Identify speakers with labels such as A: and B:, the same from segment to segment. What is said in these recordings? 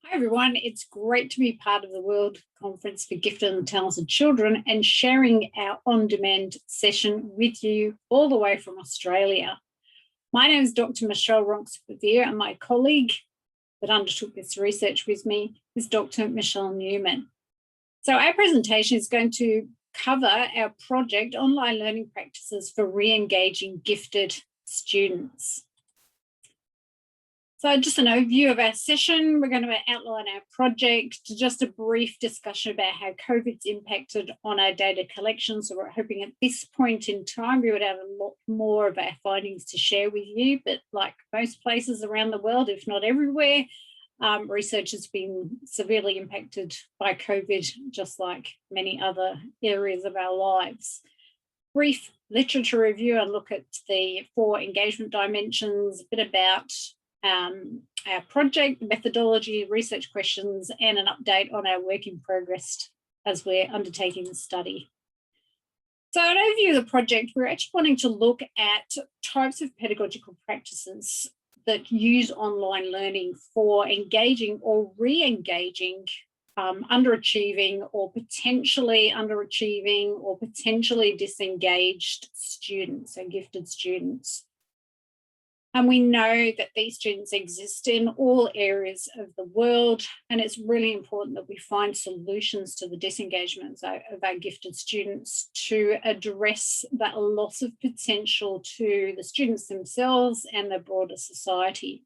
A: Hi everyone, it's great to be part of the World Conference for Gifted and Talented Children and sharing our on-demand session with you all the way from Australia. My name is Dr. Michelle Ronksley-Pavia and my colleague that undertook this research with me is Dr. Michelle Newman. So our presentation is going to cover our project, Online Learning Practices for Re-engaging Gifted Students. So just an overview of our session. We're going to outline our project, just a brief discussion about how COVID's impacted on our data collection. So we're hoping at this point in time, we would have a lot more of our findings to share with you. But like most places around the world, if not everywhere, research has been severely impacted by COVID, just like many other areas of our lives. Brief literature review and look at the 4 engagement dimensions, a bit about our project, methodology, research questions, and an update on our work in progress as we're undertaking the study. So an overview of the project, we're actually wanting to look at types of pedagogical practices that use online learning for engaging or re-engaging underachieving or potentially underachieving or potentially disengaged students, so gifted students. And we know that these students exist in all areas of the world, and it's really important that we find solutions to the disengagement of our gifted students to address that loss of potential to the students themselves and the broader society.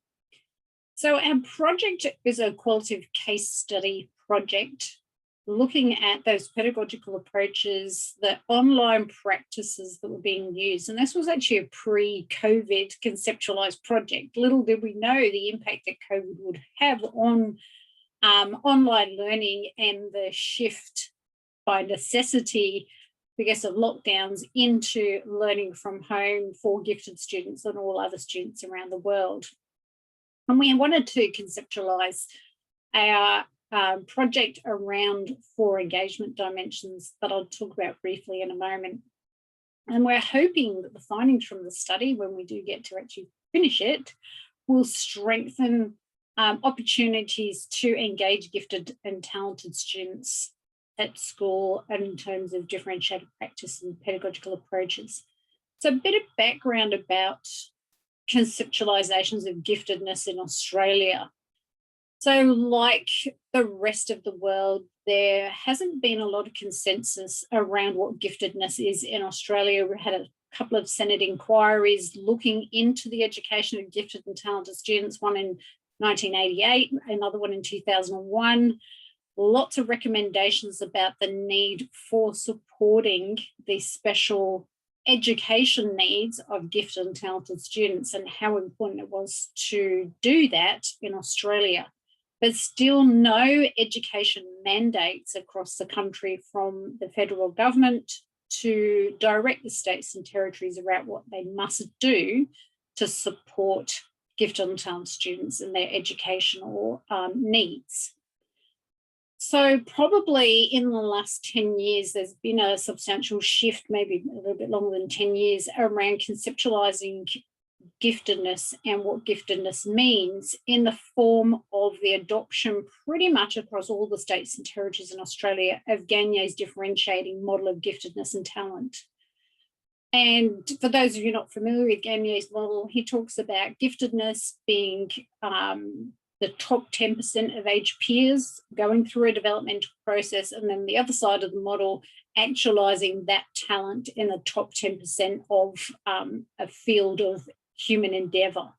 A: So our project is a qualitative case study project looking at those pedagogical approaches, the online practices that were being used. And this was actually a pre-COVID conceptualized project. Little did we know the impact that COVID would have on online learning and the shift by necessity, I guess, of lockdowns into learning from home for gifted students and all other students around the world. And we wanted to conceptualize our project around 4 engagement dimensions that I'll talk about briefly in a moment. And we're hoping that the findings from the study, when we do get to actually finish it, will strengthen opportunities to engage gifted and talented students at school and in terms of differentiated practice and pedagogical approaches. So a bit of background about conceptualizations of giftedness in Australia. So like the rest of the world, there hasn't been a lot of consensus around what giftedness is in Australia. We had a couple of Senate inquiries looking into the education of gifted and talented students, one in 1988, another one in 2001. Lots of recommendations about the need for supporting the special education needs of gifted and talented students and how important it was to do that in Australia. But still no education mandates across the country from the federal government to direct the states and territories about what they must do to support gifted and talented students and their educational needs. So probably in the last 10 years, there's been a substantial shift, maybe a little bit longer than 10 years, around conceptualizing giftedness and what giftedness means in the form of the adoption pretty much across all the states and territories in Australia of Gagne's differentiating model of giftedness and talent. And for those of you not familiar with Gagne's model, he talks about giftedness being the top 10% of age peers going through a developmental process, and then the other side of the model actualizing that talent in the top 10% of a field of human endeavour.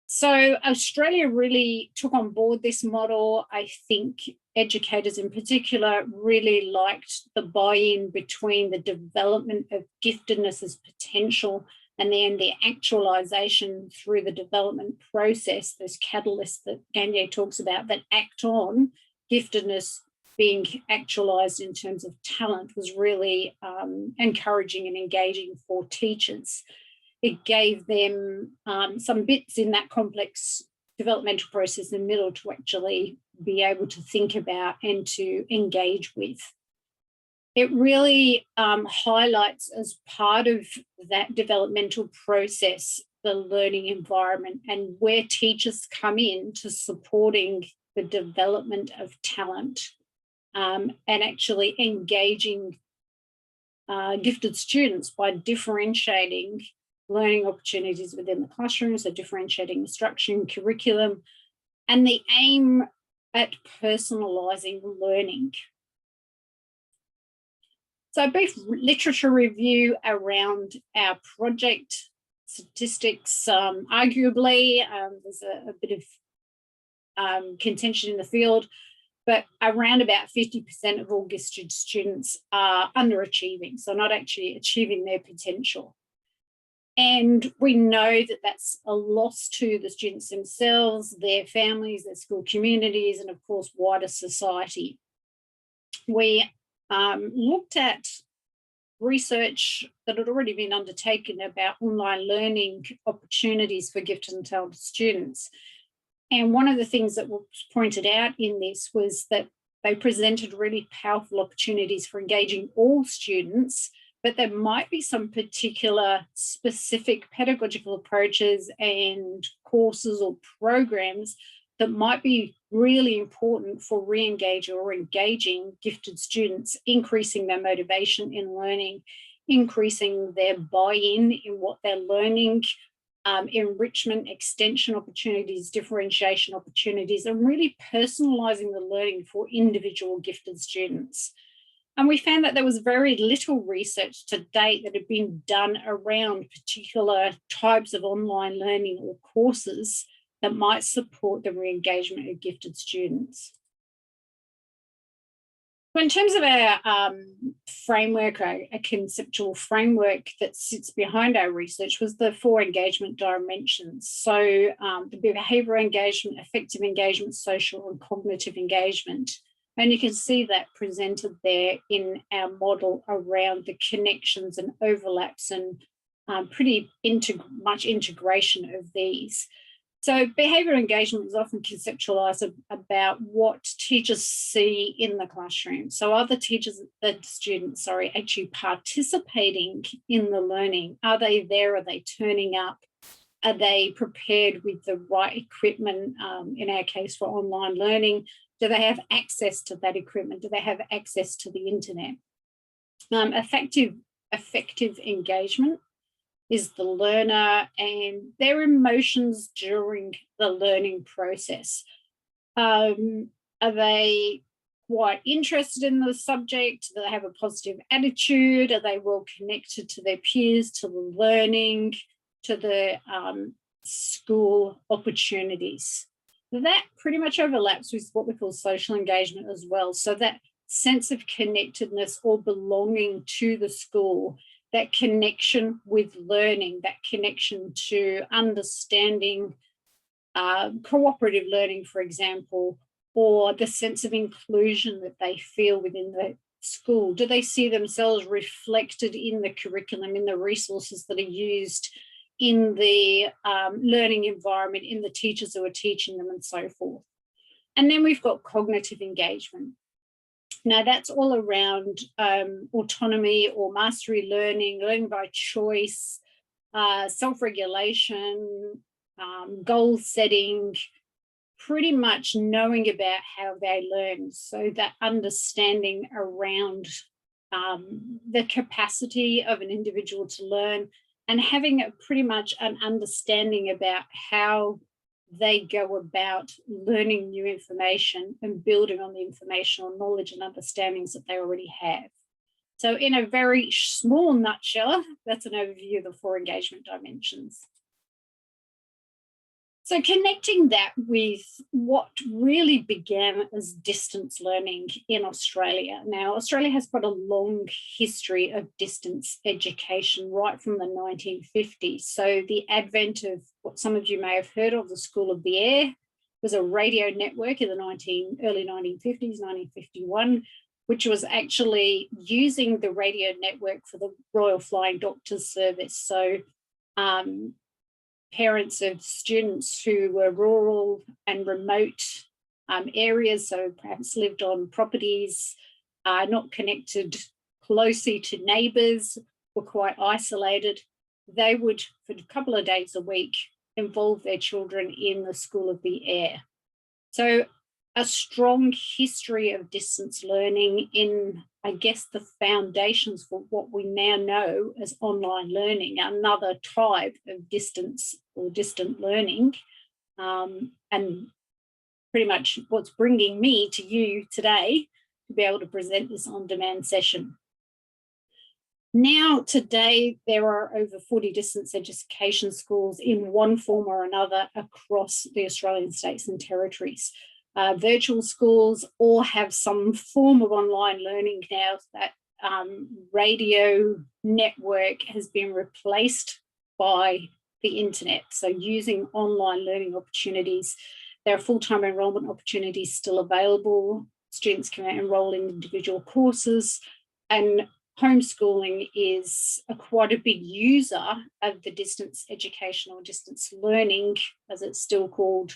A: So Australia really took on board this model. I think educators in particular really liked the buy-in between the development of giftedness as potential and then the actualization through the development process, those catalysts that Gagne talks about that act on giftedness being actualized in terms of talent was really encouraging and engaging for teachers. It gave them some bits in that complex developmental process in the middle to actually be able to think about and to engage with. It really highlights as part of that developmental process the learning environment and where teachers come in to supporting the development of talent and actually engaging gifted students by differentiating learning opportunities within the classroom, so differentiating instruction, curriculum, and the aim at personalising learning. So a brief literature review around our project statistics. Arguably, there's a bit of contention in the field, but around about 50% of all gifted students are underachieving, so not actually achieving their potential. And we know that that's a loss to the students themselves, their families, their school communities, and of course, wider society. We looked at research that had already been undertaken about online learning opportunities for gifted and talented students. And one of the things that was pointed out in this was that they presented really powerful opportunities for engaging all students, but there might be some particular specific pedagogical approaches and courses or programs that might be really important for re-engaging or engaging gifted students, increasing their motivation in learning, increasing their buy-in in what they're learning, enrichment, extension opportunities, differentiation opportunities, and really personalising the learning for individual gifted students. And we found that there was very little research to date that had been done around particular types of online learning or courses that might support the re-engagement of gifted students. So in terms of our framework, a conceptual framework that sits behind our research was the 4 engagement dimensions. So the behavioural engagement, affective engagement, social and cognitive engagement. And you can see that presented there in our model around the connections and overlaps and pretty much integration of these. So behavioural engagement is often conceptualised about what teachers see in the classroom. So are the students actually participating in the learning? Are they there? Are they turning up? Are they prepared with the right equipment, in our case for online learning? Do they have access to that equipment? Do they have access to the internet? Effective engagement is the learner and their emotions during the learning process. Are they quite interested in the subject? Do they have a positive attitude? Are they well connected to their peers, to the learning, to the school opportunities? That pretty much overlaps with what we call social engagement as well. So that sense of connectedness or belonging to the school, that connection with learning, that connection to understanding cooperative learning, for example, or the sense of inclusion that they feel within the school. Do they see themselves reflected in the curriculum, in the resources that are used in the learning environment, in the teachers who are teaching them and so forth? And then we've got cognitive engagement. Now that's all around autonomy or mastery learning, learning by choice, self-regulation, goal setting, pretty much knowing about how they learn. So that understanding around the capacity of an individual to learn and having pretty much an understanding about how they go about learning new information and building on the informational knowledge and understandings that they already have. So in a very small nutshell, that's an overview of the 4 engagement dimensions. So connecting that with what really began as distance learning in Australia. Now, Australia has got a long history of distance education right from the 1950s. So the advent of what some of you may have heard of, the School of the Air, was a radio network in the early 1950s, 1951, which was actually using the radio network for the Royal Flying Doctors Service. So parents of students who were rural and remote areas, so perhaps lived on properties, not connected closely to neighbours, were quite isolated, they would, for a couple of days a week, involve their children in the School of the Air. So a strong history of distance learning in, I guess, the foundations for what we now know as online learning, another type of distance or distant learning, and pretty much what's bringing me to you today to be able to present this on-demand session. Now, today, there are over 40 distance education schools in one form or another across the Australian states and territories. Virtual schools all have some form of online learning now. That radio network has been replaced by the internet. So using online learning opportunities, there are full-time enrolment opportunities still available. Students can enroll in individual courses, and homeschooling is quite a big user of the distance education or distance learning, as it's still called,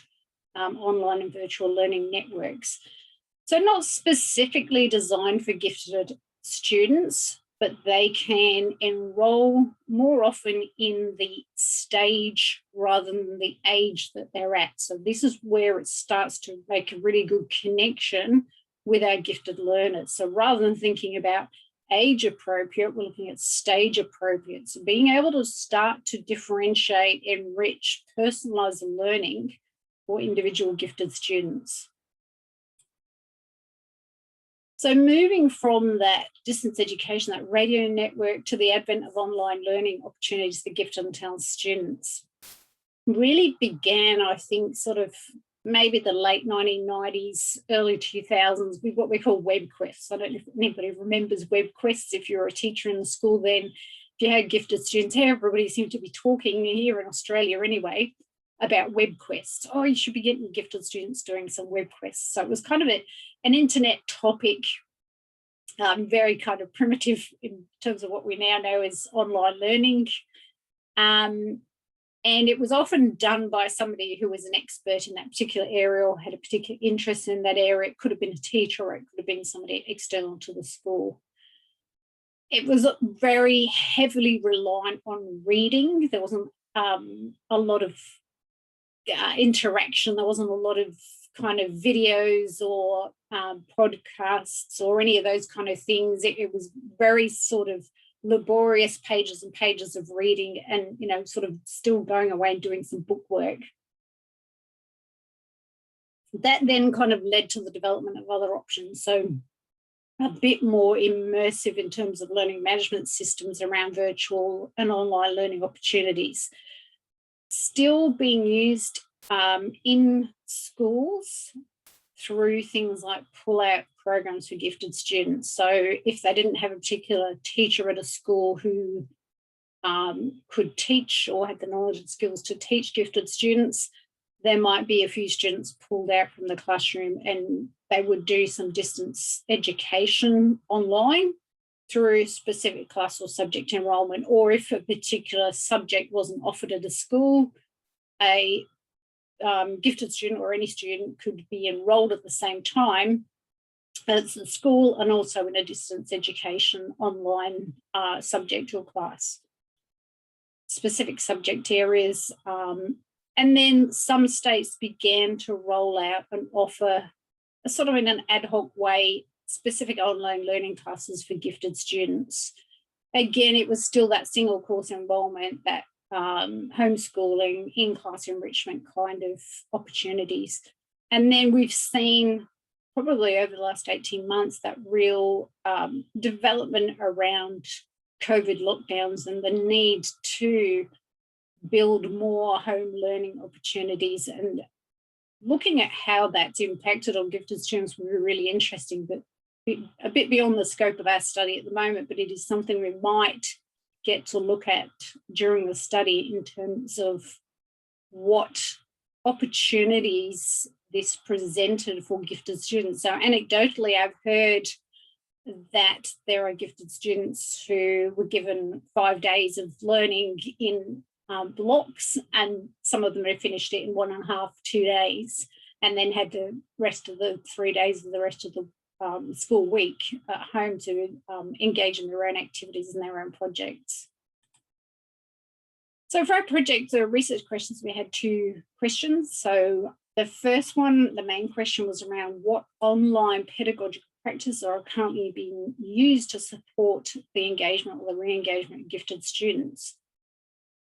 A: online and virtual learning networks. So not specifically designed for gifted students, but they can enroll more often in the stage rather than the age that they're at. So this is where it starts to make a really good connection with our gifted learners. So rather than thinking about age appropriate, we're looking at stage appropriate. So being able to start to differentiate, enrich, personalize learning for individual gifted students. So moving from that distance education, that radio network, to the advent of online learning opportunities for gifted and talented students really began, I think, sort of maybe the late 1990s, early 2000s with what we call web quests. I don't know if anybody remembers web quests. If you're a teacher in the school then, if you had gifted students, everybody seemed to be talking here in Australia anyway about web quests. Oh, you should be getting gifted students doing some web quests. So it was kind of an internet topic, very kind of primitive in terms of what we now know as online learning. And it was often done by somebody who was an expert in that particular area or had a particular interest in that area. It could have been a teacher or it could have been somebody external to the school. It was very heavily reliant on reading. There wasn't a lot of interaction. There wasn't a lot of kind of videos or podcasts or any of those kind of things. It was very sort of laborious pages and pages of reading and, you know, sort of still going away and doing some book work. That then kind of led to the development of other options. So a bit more immersive in terms of learning management systems around virtual and online learning opportunities. Still being used in schools through things like pull-out programs for gifted students. So if they didn't have a particular teacher at a school who could teach or had the knowledge and skills to teach gifted students, there might be a few students pulled out from the classroom and they would do some distance education online through specific class or subject enrolment, or if a particular subject wasn't offered at a school, a gifted student or any student could be enrolled at the same time as the school and also in a distance education online subject or class. Specific subject areas. And then some states began to roll out and offer sort of in an ad hoc way specific online learning classes for gifted students. Again, it was still that single course enrolment, that homeschooling, in-class enrichment kind of opportunities. And then we've seen probably over the last 18 months that real development around COVID lockdowns and the need to build more home learning opportunities, and looking at how that's impacted on gifted students will be really interesting, but a bit beyond the scope of our study at the moment, but it is something we might get to look at during the study in terms of what opportunities this presented for gifted students. So anecdotally, I've heard that there are gifted students who were given 5 days of learning in blocks, and some of them had finished it in 1.5, 2 days, and then had the rest of the 3 days of the rest of the school week at home to engage in their own activities and their own projects. So for our project, the research questions, we had 2 questions. So The first one, the main question was around what online pedagogical practices are currently being used to support the engagement or the re-engagement of gifted students.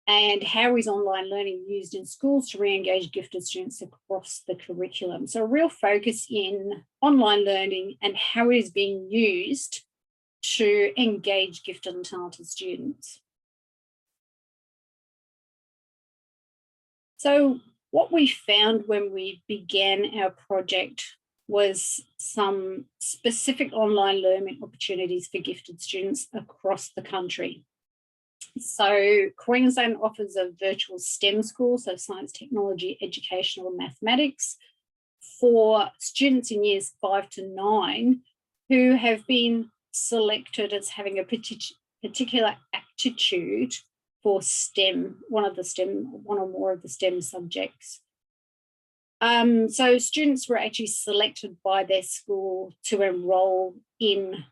A: And how is online learning used in schools to re-engage gifted students across the curriculum? So a real focus in online learning and how it is being used to engage gifted and talented students. So what we found when we began our project was some specific online learning opportunities for gifted students across the country. So Queensland offers a virtual STEM school, so science, technology, educational and mathematics, for students in years 5 to 9 who have been selected as having a particular aptitude for STEM, one or more of the STEM subjects. So students were actually selected by their school to enrol in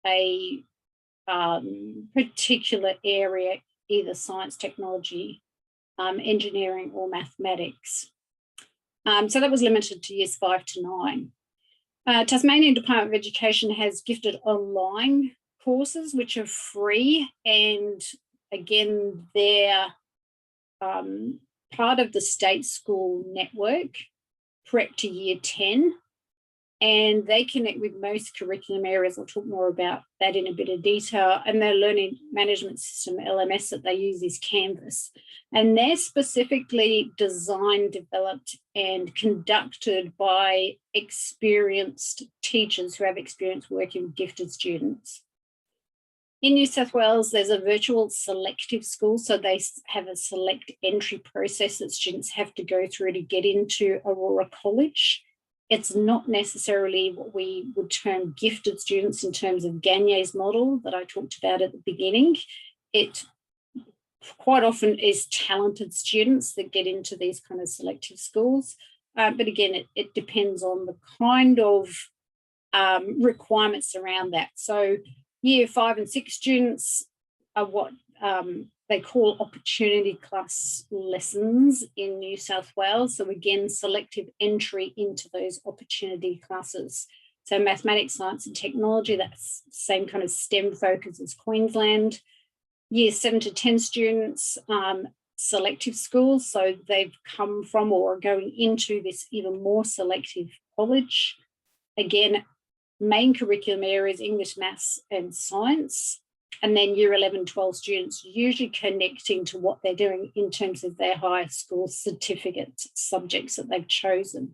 A: a particular area, either science, technology, engineering or mathematics. So that was limited to years 5 to 9. Tasmanian Department of Education has gifted online courses which are free, and again, they're part of the state school network, prep to year 10, and they connect with most curriculum areas. I'll talk more about that in a bit of detail. And their learning management system, LMS, that they use is Canvas. And they're specifically designed, developed, and conducted by experienced teachers who have experience working with gifted students. In New South Wales, there's a virtual selective school, so they have a select entry process that students have to go through to get into Aurora College. It's not necessarily what we would term gifted students in terms of Gagne's model that I talked about at the beginning. It quite often is talented students that get into these kind of selective schools. But again, it depends on the kind of requirements around that. So year 5 and 6 students are what they call opportunity class lessons in New South Wales. So again, selective entry into those opportunity classes. So mathematics, science and technology, that's the same kind of STEM focus as Queensland. Year 7 to 10 students, selective schools. So they've come from or are going into this even more selective college. Again, main curriculum areas, English, maths and science. And then year 11, 12 students usually connecting to what they're doing in terms of their high school certificate subjects that they've chosen.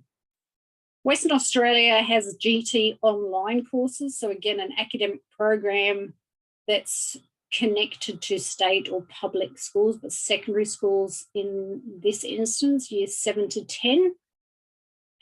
A: Western Australia has GT online courses. So again, an academic program that's connected to state or public schools, but secondary schools in this instance, years 7 to 10.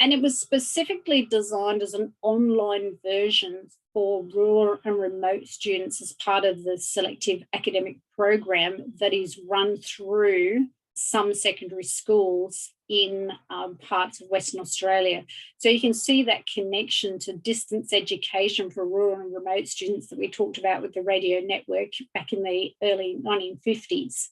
A: And it was specifically designed as an online version for rural and remote students as part of the selective academic program that is run through some secondary schools in parts of Western Australia. So you can see that connection to distance education for rural and remote students that we talked about with the radio network back in the early 1950s.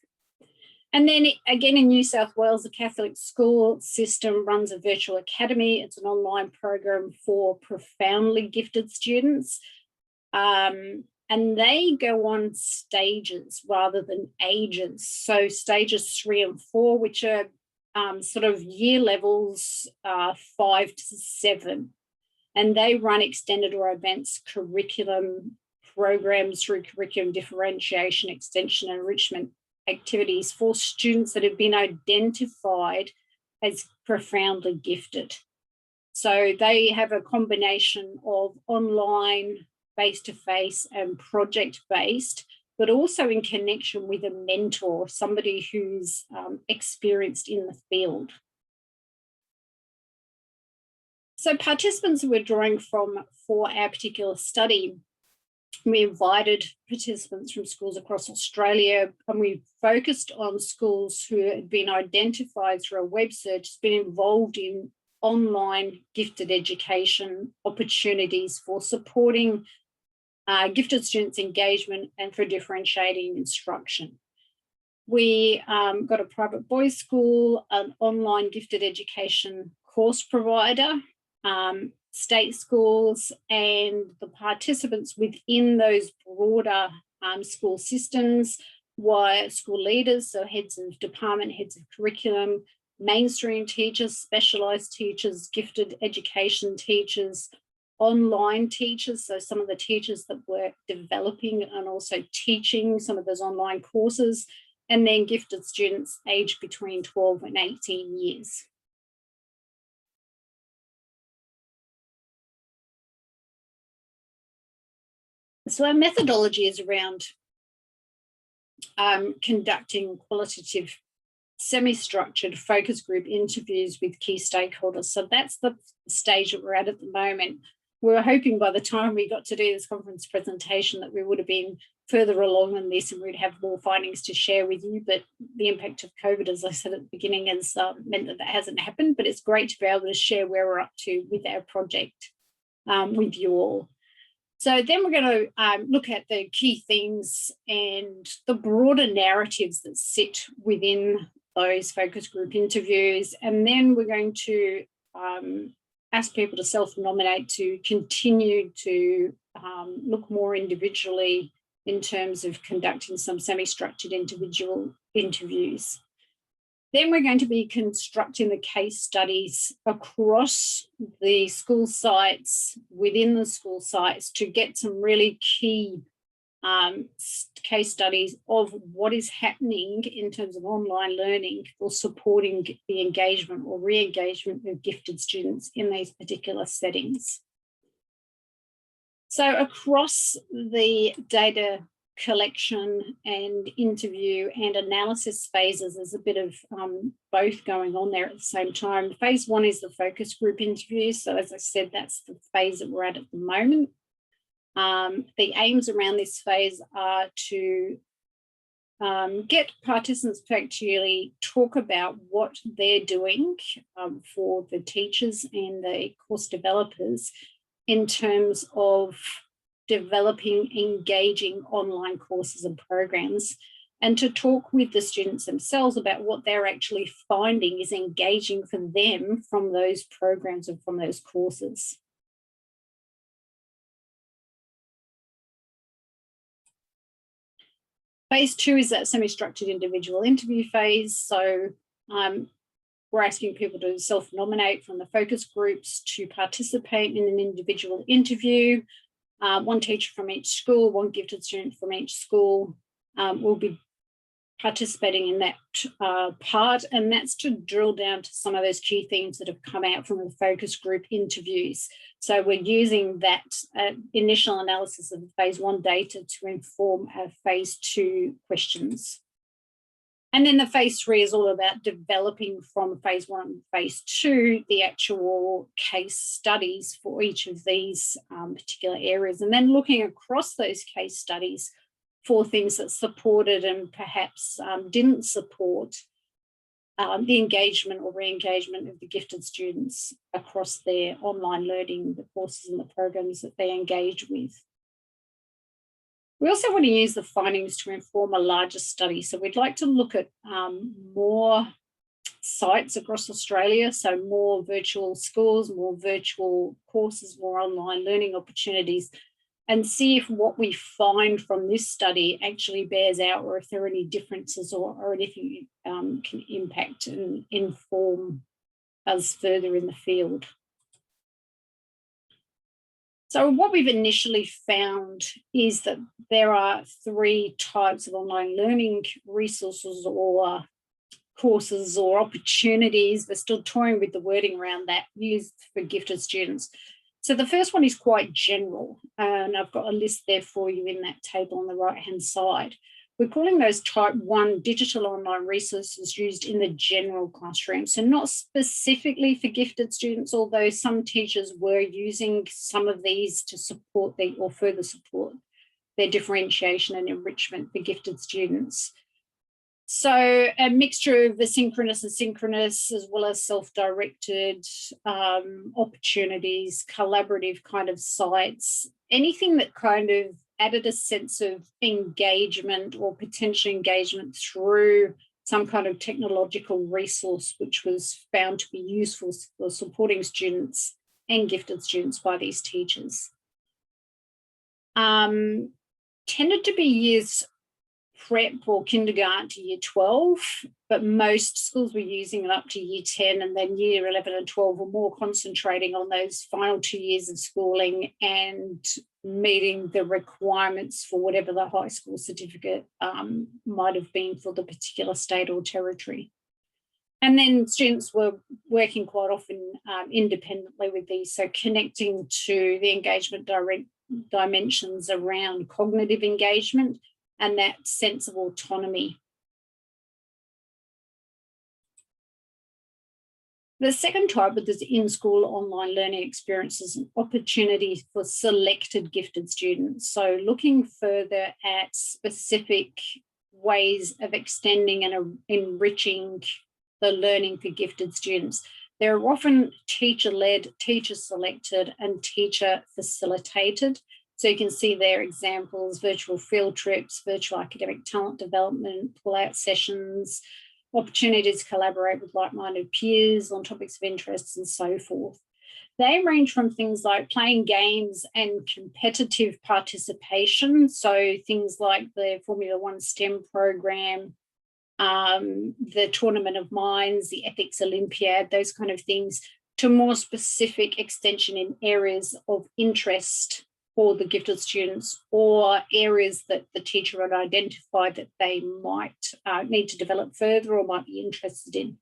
A: And then again, in New South Wales, the Catholic school system runs a virtual academy. It's an online program for profoundly gifted students. And they go on stages rather than ages. So stages 3 and 4, which are sort of year levels 5 to 7. And they run extended or advanced curriculum programs through curriculum differentiation, extension, and enrichment activities for students that have been identified as profoundly gifted. So they have a combination of online, face-to-face and project-based, but also in connection with a mentor, somebody who's experienced in the field. So participants we're drawing from for our particular study, we invited participants from schools across Australia, and we focused on schools who had been identified through a web search, been involved in online gifted education opportunities for supporting gifted students' engagement and for differentiating instruction. We got a private boys' school, an online gifted education course provider, state schools, and the participants within those broader school systems were school leaders, so heads of department, heads of curriculum, mainstream teachers, specialised teachers, gifted education teachers, online teachers, so some of the teachers that were developing and also teaching some of those online courses, and then gifted students aged between 12 and 18 years. So our methodology is around conducting qualitative, semi-structured focus group interviews with key stakeholders. So that's the stage that we're at the moment. We were hoping by the time we got to do this conference presentation that we would have been further along in this and we'd have more findings to share with you, but the impact of COVID, as I said at the beginning, has meant that hasn't happened, but it's great to be able to share where we're up to with our project with you all. So then we're going to look at the key themes and the broader narratives that sit within those focus group interviews. And then we're going to ask people to self-nominate to continue to look more individually in terms of conducting some semi-structured individual interviews. Then we're going to be constructing the case studies across the school sites, within the school sites, to get some really key case studies of what is happening in terms of online learning for supporting the engagement or re-engagement of gifted students in these particular settings. So across the data collection and interview and analysis phases, there's a bit of both going on there at the same time. Phase one is the focus group interview. So as I said, that's the phase that we're at the moment. The aims around this phase are to get participants to actually talk about what they're doing for the teachers and the course developers in terms of developing engaging online courses and programs, and to talk with the students themselves about what they're actually finding is engaging for them from those programs and from those courses. Phase two is that semi-structured individual interview phase. So we're asking people to self-nominate from the focus groups to participate in an individual interview. One teacher from each school, one gifted student from each school will be participating in that part, and that's to drill down to some of those key themes that have come out from the focus group interviews. So we're using that initial analysis of the phase one data to inform our phase two questions. And then the phase three is all about developing from phase one and phase two the actual case studies for each of these particular areas, and then looking across those case studies for things that supported and perhaps didn't support the engagement or re-engagement of the gifted students across their online learning, the courses and the programs that they engage with. We also want to use the findings to inform a larger study. So we'd like to look at more sites across Australia, so more virtual schools, more virtual courses, more online learning opportunities, and see if what we find from this study actually bears out, or if there are any differences or anything can impact and inform us further in the field. So what we've initially found is that there are three types of online learning resources or courses or opportunities. We're still toying with the wording around that, used for gifted students. So the first one is quite general, and I've got a list there for you in that table on the right-hand side. We're calling those type 1 digital online resources used in the general classroom. So not specifically for gifted students, although some teachers were using some of these to support or further support their differentiation and enrichment for gifted students. So a mixture of asynchronous and synchronous, as well as self-directed opportunities, collaborative kind of sites, anything that kind of added a sense of engagement or potential engagement through some kind of technological resource which was found to be useful for supporting students and gifted students by these teachers. Tended to be years prep or kindergarten to year 12, but most schools were using it up to year 10, and then year 11 and 12 were more concentrating on those final 2 years of schooling and meeting the requirements for whatever the high school certificate might have been for the particular state or territory. And then students were working quite often independently with these, so connecting to the engagement dimensions around cognitive engagement and that sense of autonomy. The second type was this in-school online learning experiences and opportunities for selected gifted students. So looking further at specific ways of extending and enriching the learning for gifted students. They're often teacher-led, teacher-selected, and teacher-facilitated. So you can see their examples: virtual field trips, virtual academic talent development, pull-out sessions, opportunities to collaborate with like-minded peers on topics of interest, and so forth. They range from things like playing games and competitive participation, so things like the Formula One STEM program, the Tournament of Minds, the Ethics Olympiad, those kind of things, to more specific extension in areas of interest for the gifted students, or areas that the teacher had identified that they might need to develop further or might be interested in.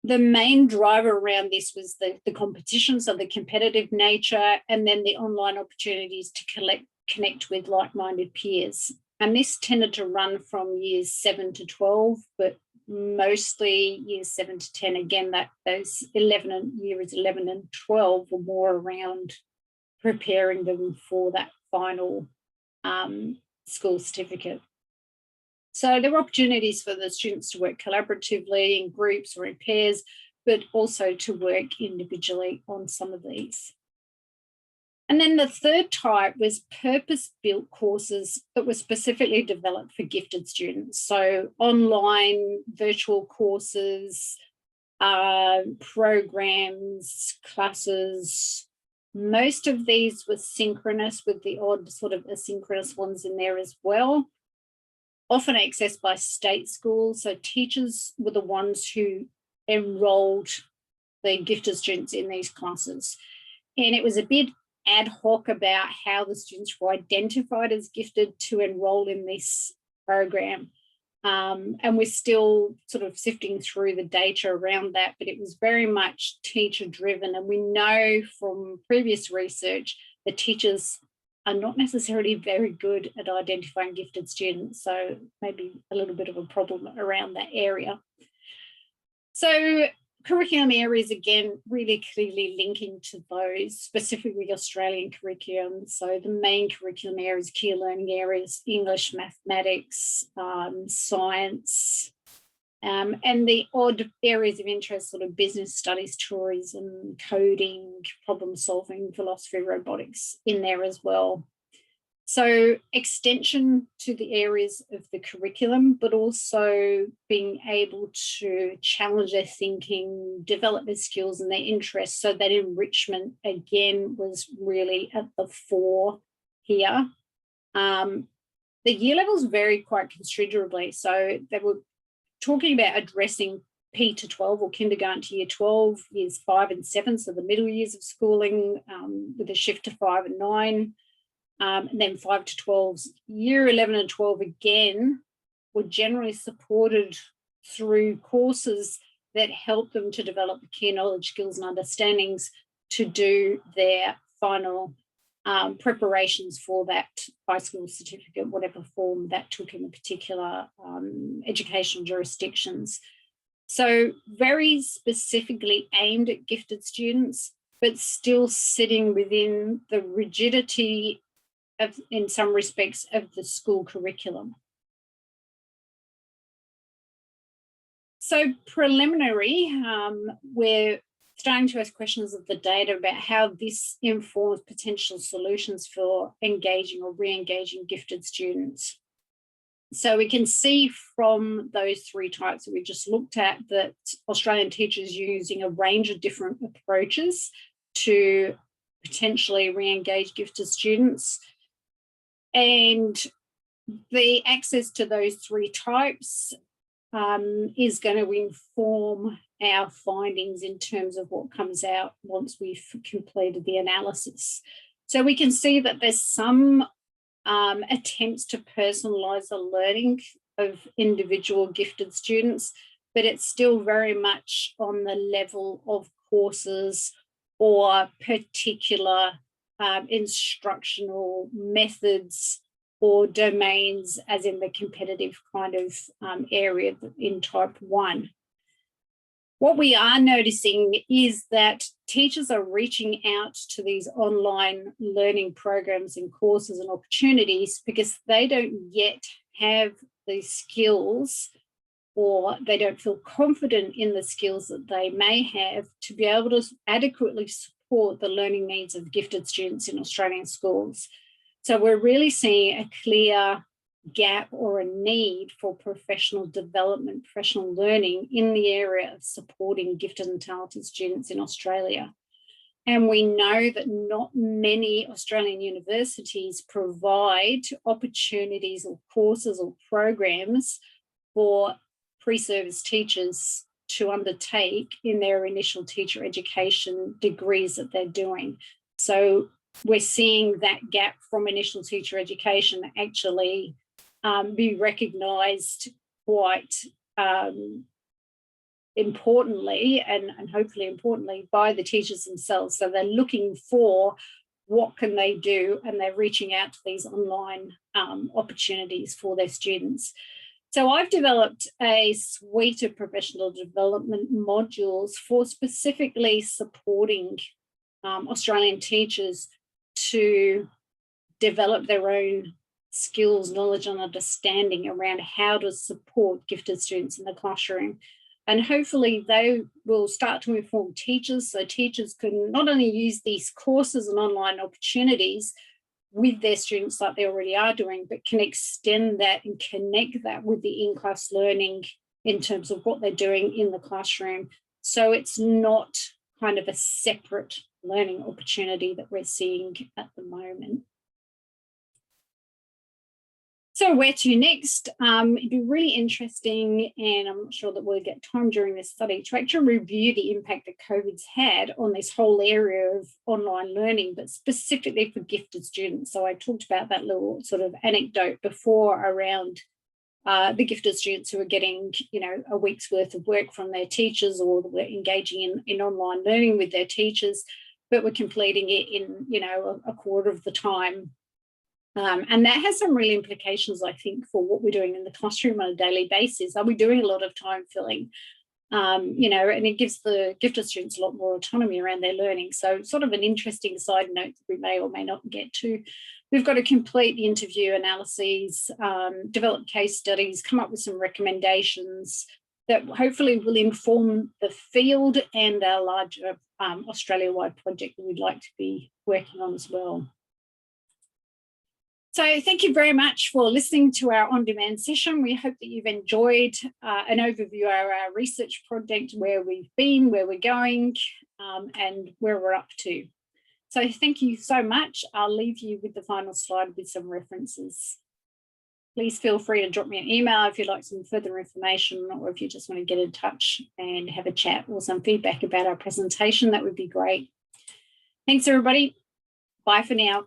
A: The main driver around this was the competition, so the competitive nature, and then the online opportunities to connect with like-minded peers. And this tended to run from years 7 to 12, but mostly years 7 to 10. Again, those years 11 and 12 were more around preparing them for that final school certificate. So there were opportunities for the students to work collaboratively in groups or in pairs, but also to work individually on some of these. And then the third type was purpose-built courses that were specifically developed for gifted students. So online virtual courses, programs, classes. Most of these were synchronous, with the odd sort of asynchronous ones in there as well. Often accessed by state schools. So teachers were the ones who enrolled the gifted students in these classes. And it was a bit ad hoc about how the students were identified as gifted to enroll in this program. And we're still sort of sifting through the data around that, but it was very much teacher driven. And we know from previous research that teachers are not necessarily very good at identifying gifted students. So maybe a little bit of a problem around that area. So curriculum areas, again, really clearly linking to those, specifically Australian curriculum. So the main curriculum areas, key learning areas: English, mathematics, science, and the odd areas of interest, sort of business studies, tourism, coding, problem solving, philosophy, robotics in there as well. So extension to the areas of the curriculum, but also being able to challenge their thinking, develop their skills and their interests. So that enrichment, again, was really at the fore here. The year levels varied quite considerably. So they were talking about addressing P to 12, or kindergarten to year 12, years 5 and 7, so the middle years of schooling, with a shift to 5 and 9. And then 5 to 12s. Year 11 and 12, again, were generally supported through courses that help them to develop the key knowledge, skills and understandings to do their final preparations for that high school certificate, whatever form that took in the particular educational jurisdictions. So very specifically aimed at gifted students, but still sitting within the rigidity in some respects, of the school curriculum. So preliminary, we're starting to ask questions of the data about how this informs potential solutions for engaging or re-engaging gifted students. So we can see from those three types that we just looked at that Australian teachers are using a range of different approaches to potentially re-engage gifted students. And the access to those three types is going to inform our findings in terms of what comes out once we've completed the analysis. So we can see that there's some attempts to personalise the learning of individual gifted students, but it's still very much on the level of courses or particular instructional methods or domains, as in the competitive kind of area in type 1. What we are noticing is that teachers are reaching out to these online learning programs and courses and opportunities because they don't yet have the skills, or they don't feel confident in the skills that they may have to be able to adequately support the learning needs of gifted students in Australian schools. So we're really seeing a clear gap or a need for professional development, professional learning in the area of supporting gifted and talented students in Australia. And we know that not many Australian universities provide opportunities or courses or programs for pre-service teachers to undertake in their initial teacher education degrees that they're doing. So we're seeing that gap from initial teacher education actually be recognised quite importantly and hopefully importantly by the teachers themselves. So they're looking for what can they do, and they're reaching out to these online opportunities for their students. So I've developed a suite of professional development modules for specifically supporting Australian teachers to develop their own skills, knowledge and understanding around how to support gifted students in the classroom. And hopefully they will start to inform teachers, so teachers can not only use these courses and online opportunities with their students like they already are doing, but can extend that and connect that with the in-class learning in terms of what they're doing in the classroom. So it's not kind of a separate learning opportunity that we're seeing at the moment. So where to next? It'd be really interesting, and I'm not sure that we'll get time during this study, to actually review the impact that COVID's had on this whole area of online learning, but specifically for gifted students. So I talked about that little sort of anecdote before around the gifted students who are getting, a week's worth of work from their teachers, or were engaging in online learning with their teachers, but were completing it in, a quarter of the time. And that has some real implications, I think, for what we're doing in the classroom on a daily basis. Are we doing a lot of time filling? And it gives the gifted students a lot more autonomy around their learning. So sort of an interesting side note that we may or may not get to. We've got to complete the interview analyses, develop case studies, come up with some recommendations that hopefully will inform the field and our larger Australia-wide project that we'd like to be working on as well. So thank you very much for listening to our on-demand session. We hope that you've enjoyed an overview of our research project, where we've been, where we're going, and where we're up to. So thank you so much. I'll leave you with the final slide with some references. Please feel free to drop me an email if you'd like some further information, or if you just want to get in touch and have a chat or some feedback about our presentation, that would be great. Thanks, everybody. Bye for now.